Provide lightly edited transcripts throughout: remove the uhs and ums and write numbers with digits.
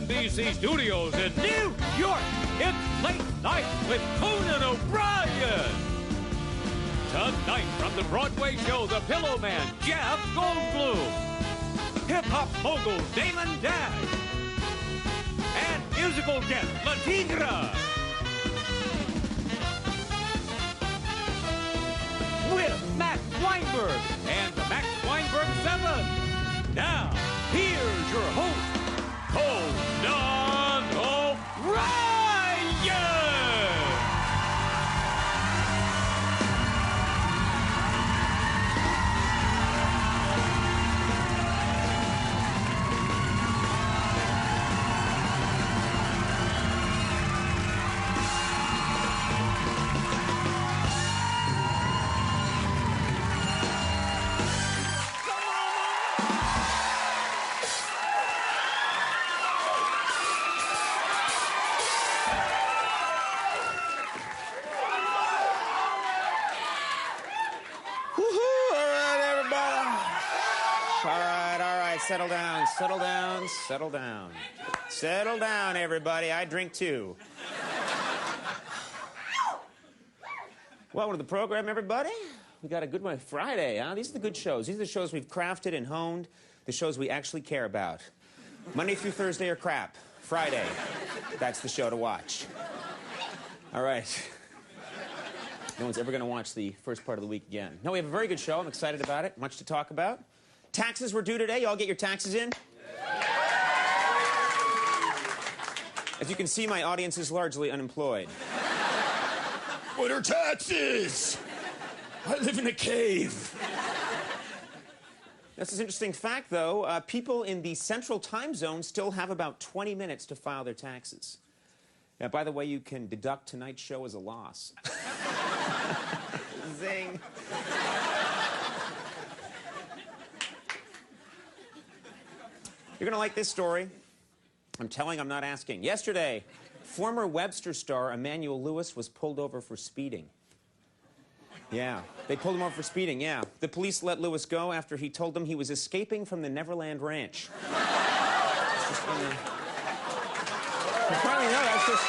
NBC Studios in New York, it's Late Night with Conan O'Brien. Tonight from the Broadway show, The Pillow Man, Jeff Goldblum. Hip-hop mogul, Damon Dash. And musical guest, La Tigra. With Max Weinberg and the Max Weinberg 7. Now, here's your host, Conan O'Brien! Settle down, settle down, settle down. Settle down, everybody. I drink too. Welcome to the program, everybody. We got a good one. Friday, huh? These are the good shows. These are the shows we've crafted and honed, the shows we actually care about. Monday through Thursday are crap. Friday, that's the show to watch. All right. No one's ever going to watch the first part of the week again. No, we have a very good show. I'm excited about it. Much to talk about. Taxes were due today. You all get your taxes in? As you can see, my audience is largely unemployed. What are taxes? I live in a cave. This is an interesting fact, though. People in the central time zone still have about 20 minutes to file their taxes. Now, by the way, you can deduct tonight's show as a loss. Zing. You're going to like this story. I'm telling, I'm not asking. Yesterday, former Webster star Emmanuel Lewis was pulled over for speeding. Yeah, they pulled him over for speeding, yeah. The police let Lewis go after he told them he was escaping from the Neverland Ranch. You probably know that's just...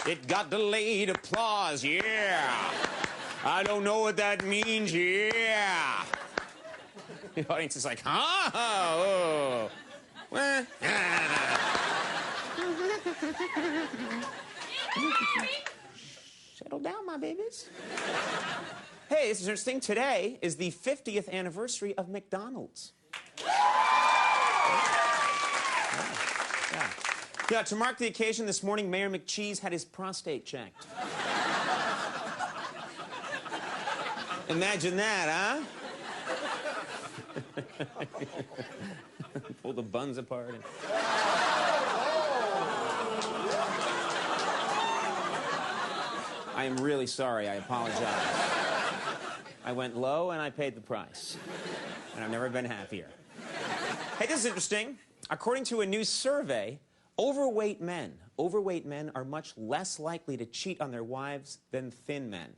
It got delayed applause, yeah. I don't know what that means, yeah. The audience is like, huh? Oh. Well, settle down, my babies. Hey, this is interesting. Today is the 50th anniversary of McDonald's. Yeah, to mark the occasion, this morning, Mayor McCheese had his prostate checked. Imagine that, huh? Pull the buns apart. I am really sorry. I apologize. I went low and I paid the price. And I've never been happier. Hey, this is interesting. According to a new survey, overweight men are much less likely to cheat on their wives than thin men.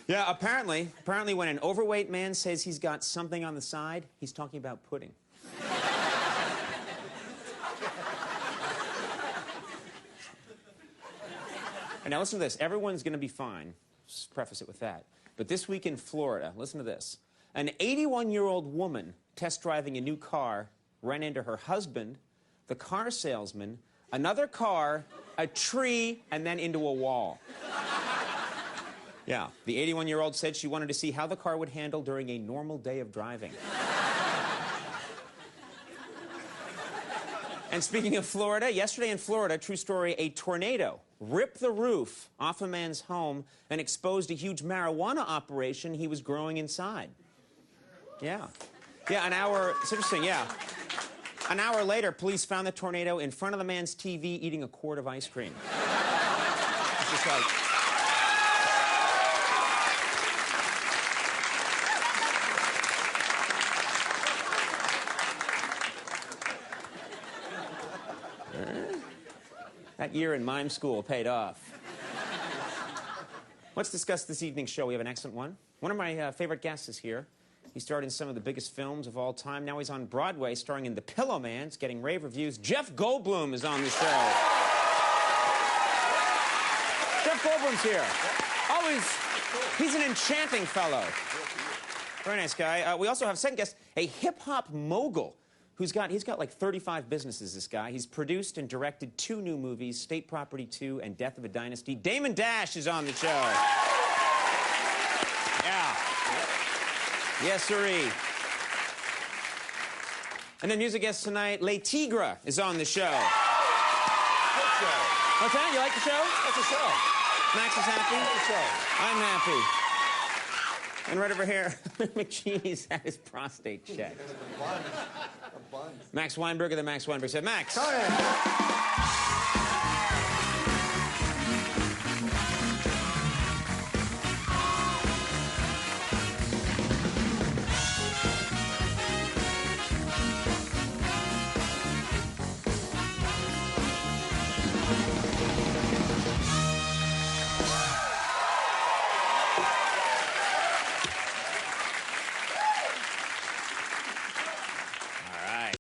Yeah, apparently when an overweight man says he's got something on the side, he's talking about pudding. And now listen to this. Everyone's going to be fine. Just preface it with that. But this week in Florida, listen to this. An 81-year-old woman test driving a new car ran into her husband, the car salesman, another car, a tree, and then into a wall. Yeah, the 81-year-old said she wanted to see how the car would handle during a normal day of driving. And speaking of Florida, yesterday in Florida, true story, a tornado ripped the roof off a man's home and exposed a huge marijuana operation he was growing inside. Yeah. Yeah, it's interesting, yeah. An hour later, police found the tornado in front of the man's TV eating a quart of ice cream. It's just like... That year in mime school paid off. Let's discuss this evening's show. We have an excellent one. One of my favorite guests is here. He starred in some of the biggest films of all time. Now he's on Broadway, starring in The Pillow Man. It's getting rave reviews. Jeff Goldblum is on the show. Jeff Goldblum's here. Always, he's an enchanting fellow. Very nice guy. We also have second guest, a hip-hop mogul he's got like 35 businesses, this guy. He's produced and directed 2 new movies, State Property 2 and Death of a Dynasty. Damon Dash is on the show. Yeah. Yes, sirree. And then music guest tonight, Le Tigre is on the show. Good show. What's that? You like the show? That's a show. Max is happy? That's a show. I'm happy. And right over here, McGenie's had his prostate checked. A bun. Max Weinberg of the Max Weinberg said, Max. Come in.